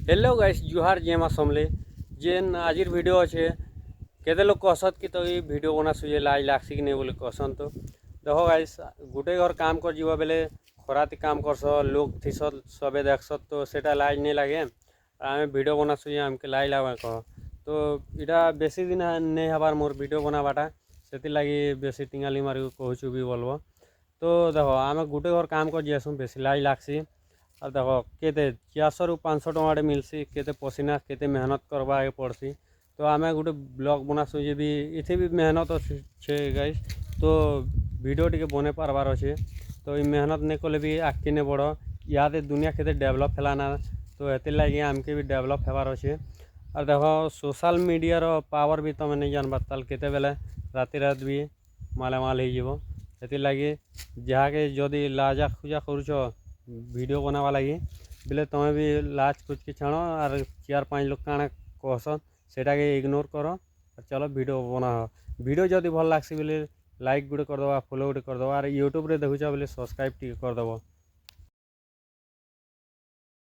Hello guys जुहार जेमा समले जेन आजिर video अच्छे केते लोग कहसत कि तो ये वीडियो बना सुझे लाज लागसी कि नहीं बोले कहसन तो देखो गाइस गुटे घर काम कर जीवा बेले खराती काम करस लोग थीस सबे देखसत तो सेटा लाज नहीं लगे आम वीडियो बना सुझे आमके लाज लगा कह तो इटा बेसी दिन नहीं हबार मोर वीडियो बनावाटा से लगी बेसी टिंगाली मारी कहूँ भी बोलबो तो देखो आम गुटे घर काम कर जीसू बेसी लाज लागसी और देख केते 400 ରୁ 500 टଙ୍କା मिलसी केते पसीना केते मेहनत करवा पड़सी तो आम गोटे ब्लॉग बनासु जे भी इथे भी मेहनत अच्छे गाइस तो वीडियो टी बने पारबार अच्छे तो ये मेहनत नहीं कले भी आगे नहीं बढ़ इे दुनिया केते डेवलप हैलाना तो ये लगे आमके भी डेवलप होबार अच्छे और देख सोशल मीडिया रो पावर भी तुम नहीं जानबार ताल केते बेले राति रात भी मालामाल हो लगे जहाँके जदि लाजा खुजा करुच वीडियो बनावा लगी बोले तुम्हें भी लाज कुछ की छाण और 4-5 लोग काण कहसन सेटा के इग्नोर कर चलो वीडियो बना वीडियो जदि भल लागसी बोले लाइक गुटे करदे फॉलो गुटे करदे और यूट्यूब रे देखुचा बोले सब्सक्राइब टी करदे।